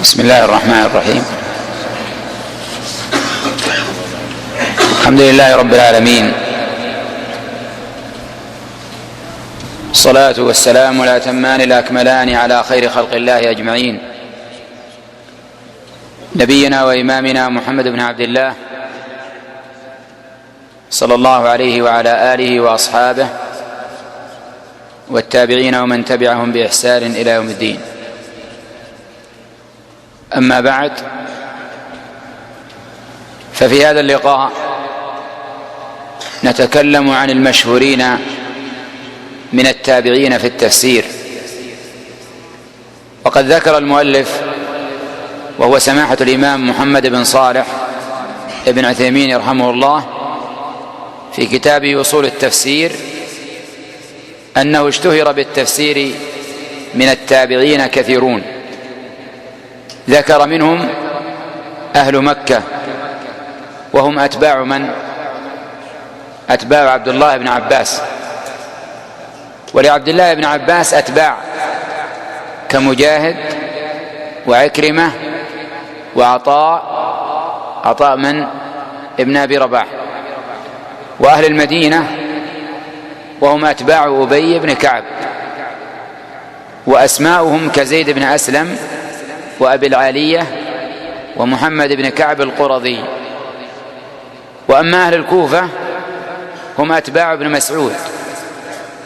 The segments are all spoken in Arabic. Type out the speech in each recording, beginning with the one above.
بسم الله الرحمن الرحيم. الحمد لله رب العالمين، الصلاة والسلام الأتمان الأكملان على خير خلق الله أجمعين، نبينا وإمامنا محمد بن عبد الله صلى الله عليه وعلى آله وأصحابه والتابعين ومن تبعهم بإحسان إلى يوم الدين. أما بعد، ففي هذا اللقاء نتكلم عن المشهورين من التابعين في التفسير. وقد ذكر المؤلف وهو سماحة الإمام محمد بن صالح ابن عثيمين رحمه الله في كتابه أصول التفسير أنه اشتهر بالتفسير من التابعين كثيرون، ذكر منهم أهل مكة وهم أتباع من؟ أتباع عبد الله بن عباس. ولعبد الله بن عباس أتباع كمجاهد وعكرمة وعطاء من؟ ابن أبي رباح. وأهل المدينة وهم أتباع أبي بن كعب، وأسماؤهم كزيد بن أسلم وأبي العالية ومحمد بن كعب القرظي. وأما أهل الكوفة هم أتباع ابن مسعود،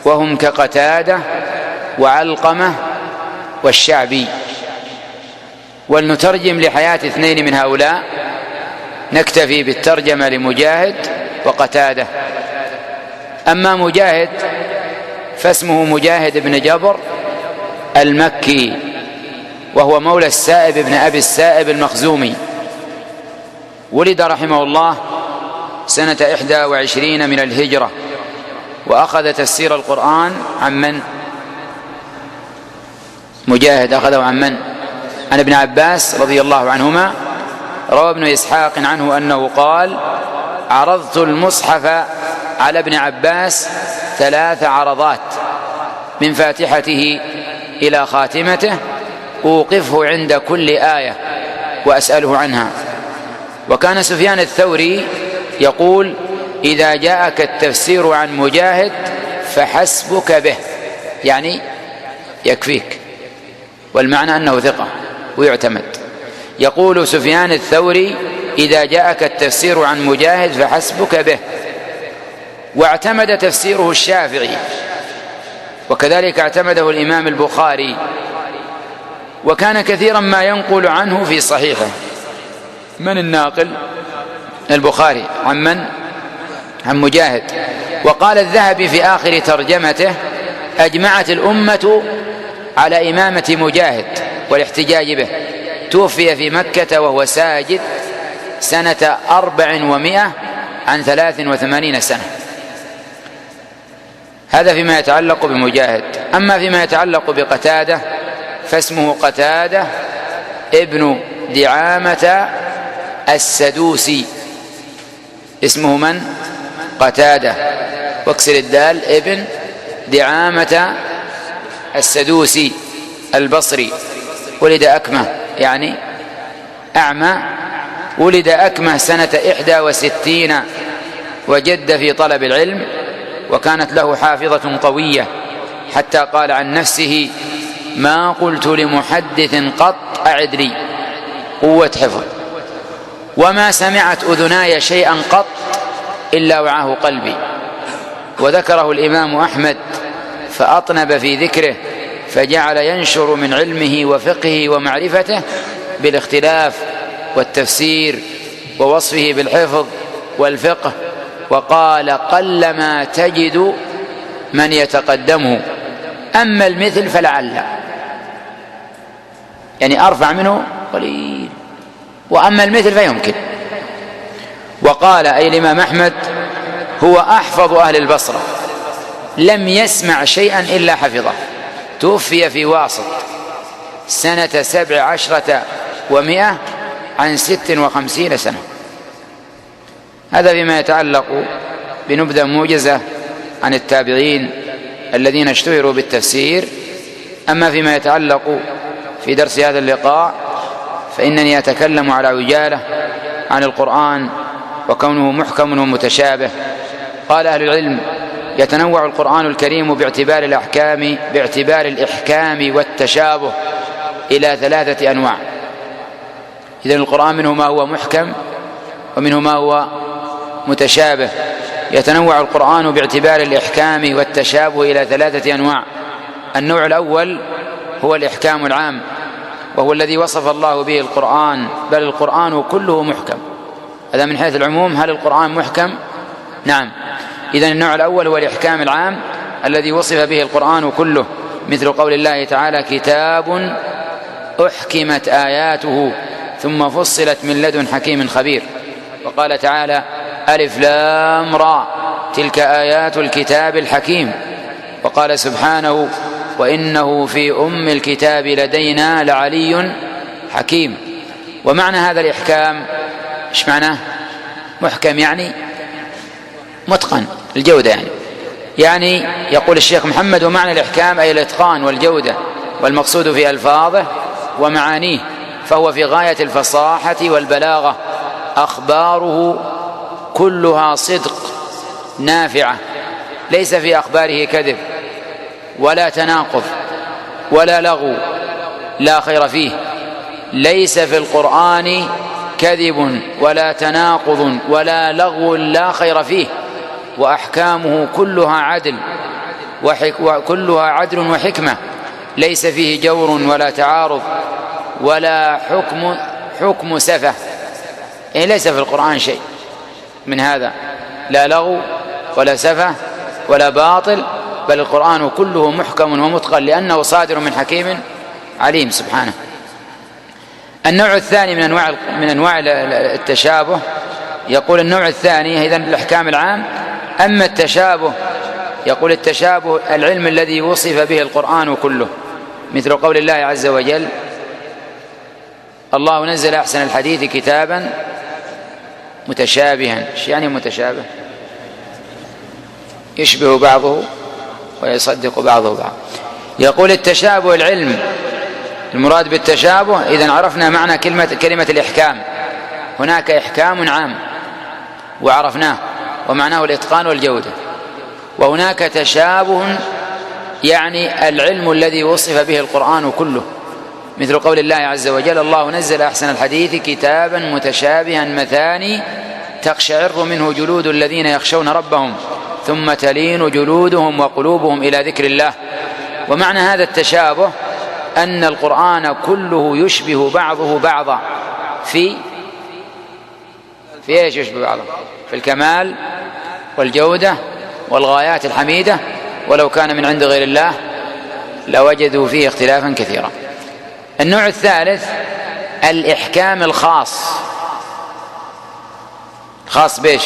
وهم كقتادة وعلقمة والشعبي. ولنترجم لحياة اثنين من هؤلاء، نكتفي بالترجمة لمجاهد وقتادة. أما مجاهد فاسمه مجاهد بن جبر المكي، وهو مولى السائب بن أبي السائب المخزومي. ولد رحمه الله سنة 21 من الهجرة، وأخذ تفسير القرآن عن من؟ مجاهد أخذه عن من؟ عن ابن عباس رضي الله عنهما. روى ابن إسحاق عنه أنه قال: عرضت المصحف على ابن عباس 3 عرضات من فاتحته إلى خاتمته، أوقفه عند كل آية وأسأله عنها. وكان سفيان الثوري يقول: إذا جاءك التفسير عن مجاهد فحسبك به، يعني يكفيك، والمعنى أنه ثقة ويعتمد. يقول سفيان الثوري: إذا جاءك التفسير عن مجاهد فحسبك به. واعتمد تفسيره الشافعي، وكذلك اعتمده الإمام البخاري، وكان كثيرا ما ينقل عنه في صحيحه. من الناقل؟ البخاري. عن من؟ عن مجاهد. وقال الذهبي في آخر ترجمته: أجمعت الأمة على إمامة مجاهد والاحتجاج به. توفي في مكة وهو ساجد سنة 400 عن 83 سنة. هذا فيما يتعلق بمجاهد. أما فيما يتعلق بقتادة فاسمه قتادة ابن دعامة السدوسي. اسمه من؟ قتادة، واكسر الدال، ابن دعامة السدوسي البصري. ولد أكمة، يعني أعمى. ولد أكمة سنة 61، وجد في طلب العلم، وكانت له حافظة قوية، حتى قال عن نفسه: ما قلت لمحدث قط أعد لي. قوة حفظ. وما سمعت أذناي شيئا قط إلا وعاه قلبي. وذكره الإمام أحمد فأطنب في ذكره، فجعل ينشر من علمه وفقهه ومعرفته بالاختلاف والتفسير ووصفه بالحفظ والفقه. وقال: قلما تجد من يتقدمه، أما المثل فلعل، يعني أرفع منه قليل، وأما المثل فيمكن. وقال أي الإمام أحمد: هو أحفظ أهل البصرة، لم يسمع شيئا إلا حفظه. توفي في واسط سنة 17 و100 عن 56 سنة. هذا فيما يتعلق بنبذة موجزة عن التابعين الذين اشتهروا بالتفسير. أما فيما يتعلق في درس هذا اللقاء فإنني أتكلم على عجالة عن القرآن وكونه محكم ومتشابه. قال أهل العلم: يتنوع القرآن الكريم باعتبار الإحكام والتشابه إلى 3 أنواع. إذن القرآن منه ما هو محكم ومنه ما هو متشابه. يتنوع القرآن باعتبار الإحكام والتشابه إلى 3 أنواع. النوع الأول هو الإحكام العام، وهو الذي وصف الله به القرآن، بل القرآن كله محكم. هذا من حيث العموم. هل القرآن محكم؟ نعم. إذن النوع الأول هو الإحكام العام الذي وصف به القرآن كله، مثل قول الله تعالى: كتاب أحكمت آياته ثم فصلت من لدن حكيم خبير. وقال تعالى: ألف لام را تلك آيات الكتاب الحكيم. وقال سبحانه: وإنه في أم الكتاب لدينا لعلي حكيم. ومعنى هذا الإحكام إيش معناه؟ محكم يعني متقن، الجودة يعني يقول الشيخ محمد: ومعنى الإحكام أي الإتقان والجودة، والمقصود في ألفاظه ومعانيه، فهو في غاية الفصاحة والبلاغة. أخباره كلها صدق نافعة، ليس في أخباره كذب ولا تناقض ولا لغو لا خير فيه. ليس في القرآن كذب ولا تناقض ولا لغو لا خير فيه. وأحكامه كلها عدل وكلها عدل وحكمة، ليس فيه جور ولا تعارض ولا حكم سفه. يعني ليس في القرآن شيء من هذا، لا لغو ولا سفه ولا باطل، بل القرآن كله محكم ومتقن لأنه صادر من حكيم عليم سبحانه. النوع الثاني من أنواع التشابه، يقول النوع الثاني إذن الإحكام العام. أما التشابه، يقول التشابه العلم الذي وصف به القرآن كله، مثل قول الله عز وجل: الله نزل أحسن الحديث كتابا متشابها. ايش يعني متشابه؟ يشبه بعضه ويصدق بعضه بعض. يقول التشابه العلم، المراد بالتشابه إذن عرفنا معنى كلمة الإحكام. هناك إحكام عام وعرفناه ومعناه الإتقان والجودة، وهناك تشابه يعني العلم الذي وصف به القرآن كله، مثل قول الله عز وجل: الله نزل أحسن الحديث كتابا متشابها مثاني تقشعر منه جلود الذين يخشون ربهم ثم تلين جلودهم وقلوبهم إلى ذكر الله. ومعنى هذا التشابه أن القرآن كله يشبه بعضه بعضا في ايش يشبه بعضه؟ في الكمال والجودة والغايات الحميدة، ولو كان من عند غير الله لوجدوا فيه اختلافا كثيرا. النوع الثالث الإحكام الخاص. خاص بيش؟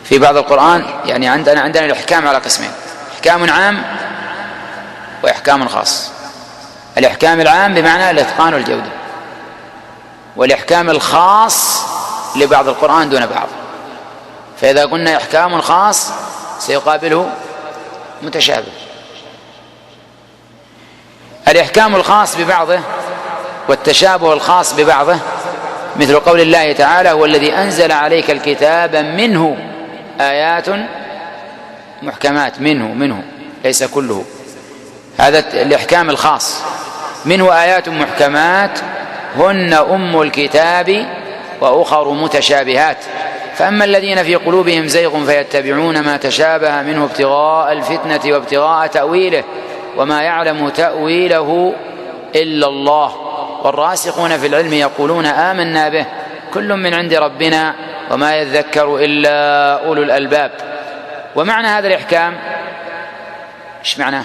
في بعض القرآن يعني عندنا الإحكام على قسمين: إحكام عام وإحكام خاص. الإحكام العام بمعنى الإتقان والجودة، والإحكام الخاص لبعض القرآن دون بعض. فإذا قلنا إحكام خاص سيقابله متشابه. الإحكام الخاص ببعضه والتشابه الخاص ببعضه، مثل قول الله تعالى: هو الذي أنزل عليك الكتاب منه آيات محكمات. منه ليس كله. هذا الإحكام الخاص. منه آيات محكمات هن أم الكتاب وأخر متشابهات، فأما الذين في قلوبهم زيغ فيتبعون ما تشابه منه ابتغاء الفتنة وابتغاء تأويله وما يعلم تأويله إلا الله والراسخون في العلم يقولون آمنا به كل من عند ربنا وما يذكر إلا أولو الألباب. ومعنى هذا الإحكام إيش معناه؟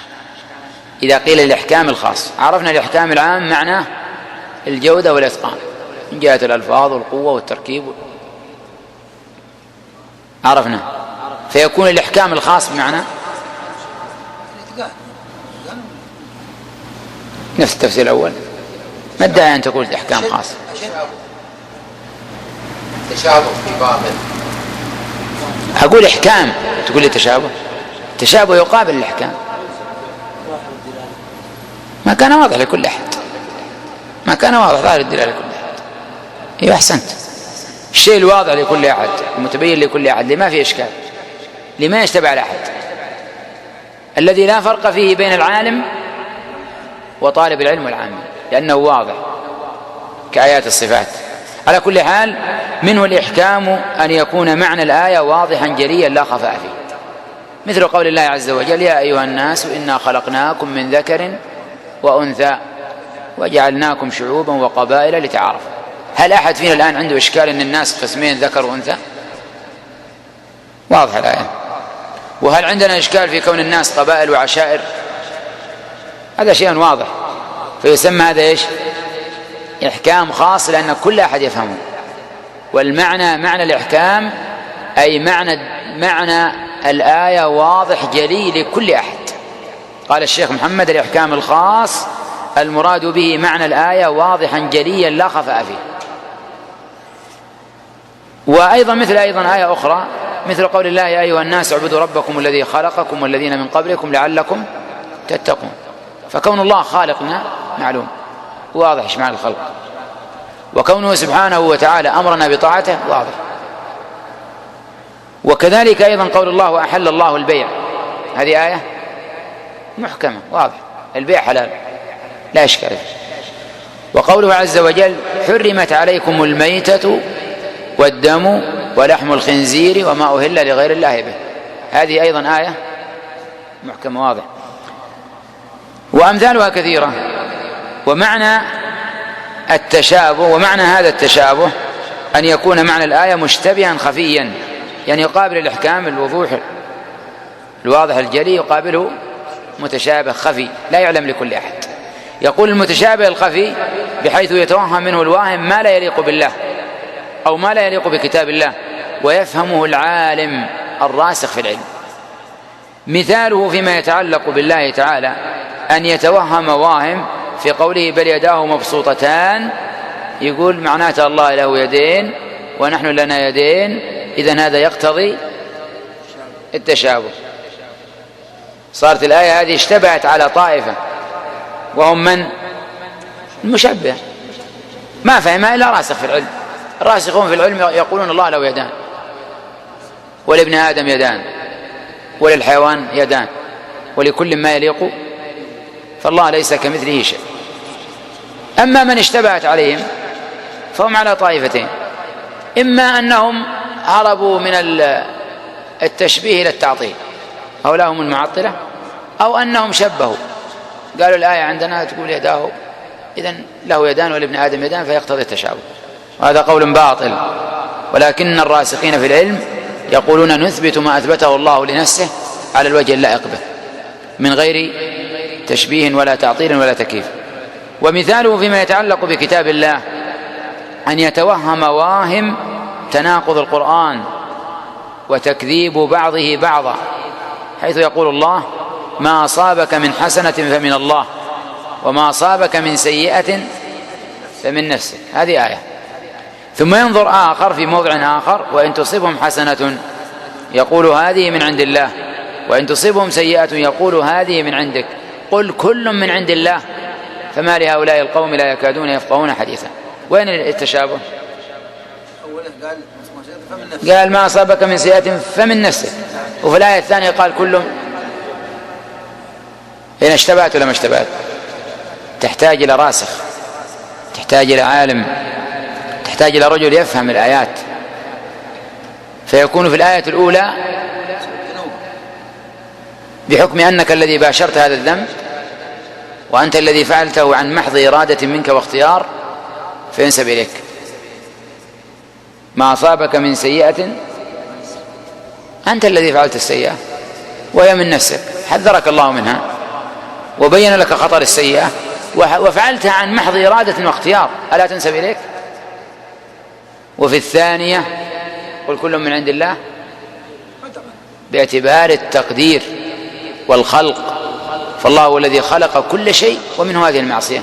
إذا قيل الإحكام الخاص، عرفنا الإحكام العام معناه الجودة والإتقان من جهة الألفاظ والقوة والتركيب عرفنا. فيكون الإحكام الخاص بمعنى نفس التفسير الأول. ما الداعي أن تقول إحكام خاص؟ تشابه في باطل. أقول إحكام تقول لي تشابه. تشابه يقابل الإحكام. ما كان واضح لكل أحد، كان واضح ظاهر الدلالة لكل أحد. أيوة أحسنت، الشيء الواضح لكل أحد المتبين لكل أحد لما في إشكال، لما يشتبه على أحد، الذي لا فرق فيه بين العالم وطالب العلم والعامي، لأنه واضح كآيات الصفات. على كل حال منه الإحكام أن يكون معنى الآية واضحا جليا لا خفاء فيه، مثل قول الله عز وجل: يا أيها الناس إنا خلقناكم من ذكر وأنثى وجعلناكم شعوبا وقبائل لتعارفوا. هل أحد فينا الآن عنده إشكال أن الناس قسمين ذكر وأنثى؟ واضح الآية. وهل عندنا إشكال في كون الناس قبائل وعشائر؟ هذا شيء واضح، فيسمى هذا إيش؟ إحكام خاص، لأن كل أحد يفهمه. والمعنى معنى الإحكام أي معنى الآية واضح جلي لكل أحد. قال الشيخ محمد: الإحكام الخاص المراد به معنى الآية واضحا جليا لا خفاء فيه. وأيضا مثل آية أخرى مثل قول الله: يا أيها الناس اعبدوا ربكم الذي خلقكم والذين من قبلكم لعلكم تتقون. فكون الله خالقنا معلوم واضح ايش معنى الخلق، وكونه سبحانه وتعالى أمرنا بطاعته واضح. وكذلك أيضا قول الله: وأحل الله البيع، هذه آية محكمة واضح، البيع حلال لا إشكال. وقوله عز وجل: حرمت عليكم الميتة والدم ولحم الخنزير وما أهل لغير الله به، هذه أيضا آية محكمة واضح. وأمثالها كثيرة. ومعنى التشابه، ومعنى هذا التشابه أن يكون معنى الآية مشتبها خفيا، يعني يقابل الإحكام الوضوح الواضح الجلي يقابله متشابه خفي لا يعلم لكل أحد. يقول المتشابه الخفي بحيث يتوهم منه الواهم ما لا يليق بالله أو ما لا يليق بكتاب الله، ويفهمه العالم الراسخ في العلم. مثاله فيما يتعلق بالله تعالى أن يتوهم واهم في قوله: بل يداه مبسوطتان، يقول معناته الله له يدين ونحن لنا يدين، إذن هذا يقتضي التشابه. صارت الآية هذه اشتبهت على طائفة وهم من؟ المشبه، ما فهمها إلا راسخ في العلم. الراسخون في العلم يقولون الله له يدان، ولابن آدم يدان، وللحيوان يدان، ولكل ما يليق، فالله ليس كمثله شيء. أما من اشتبهت عليهم فهم على طائفتين: إما أنهم هربوا من التشبيه إلى التعطيل، هؤلاء هم المعطلة، أو أنهم شبهوا قالوا الآية عندنا تقول يداه إذن له يدان ولابن آدم يدان فيقتضي التشابه، وهذا قول باطل. ولكن الراسخين في العلم يقولون نثبت ما أثبته الله لنفسه على الوجه اللائق به من غير تشبيه ولا تعطيل ولا تكييف. ومثاله فيما يتعلق بكتاب الله أن يتوهم واهم تناقض القرآن وتكذيب بعضه بعضا، حيث يقول الله: ما أصابك من حسنة فمن الله وما أصابك من سيئة فمن نفسك، هذه آية. ثم ينظر آخر في موضع آخر: وإن تصبهم حسنة يقول هذه من عند الله وإن تصبهم سيئة يقول هذه من عندك، قل كل من عند الله فما لهؤلاء القوم لا يكادون يفقهون حديثا. وين التشابه؟ قال ما أصابك من سيئة فمن نفسك، وفي الآية الثانية قال كل. هنا اشتبهت ولا ما اشتبهت؟ تحتاج إلى راسخ، تحتاج إلى عالم، تحتاج إلى رجل يفهم الآيات، فيكون في الآية الأولى بحكم أنك الذي باشرت هذا الذنب وأنت الذي فعلته عن محض إرادة منك واختيار فينسب إليك. ما أصابك من سيئة أنت الذي فعلت السيئة وهي من نفسك، حذرك الله منها وبين لك خطر السيئة وفعلتها عن محض إرادة واختيار، ألا تنسب إليك؟ وفي الثانية قل كل من عند الله باعتبار التقدير والخلق، فالله هو الذي خلق كل شيء ومنه هذه المعصية،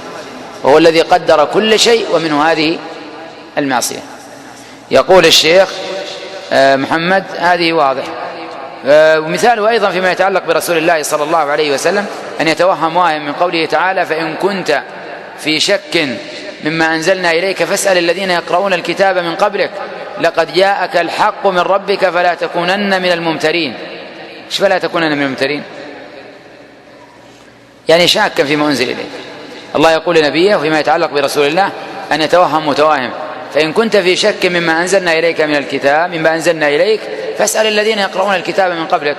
وهو الذي قدر كل شيء ومنه هذه المعصية. يقول الشيخ محمد هذه واضح. ومثاله أيضا فيما يتعلق برسول الله صلى الله عليه وسلم أن يتوهم واهم من قوله تعالى: فإن كنت في شك مما أنزلنا إليك فاسأل الذين يقرؤون الكتاب من قبلك لقد جاءك الحق من ربك فلا تكونن من الممترين. ايش فلا تكونن من الممترين؟ يعني شاكا فيما أنزل إليك. الله يقول لنبيه فيما يتعلق برسول الله أن يتوهم متوهم، فإن كنت في شك مما أنزلنا إليك من الكتاب مما أنزلنا إليك فاسأل الذين يقرؤون الكتاب من قبلك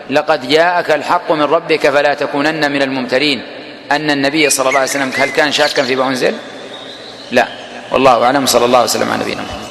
لقد جاءك الحق من ربك فلا تكونن من الممترين. أن النبي صلى الله عليه وسلم هل كان شاكا فيما أنزل؟ لا. والله أعلم. صلى الله عليه وسلم على نبينا محمد.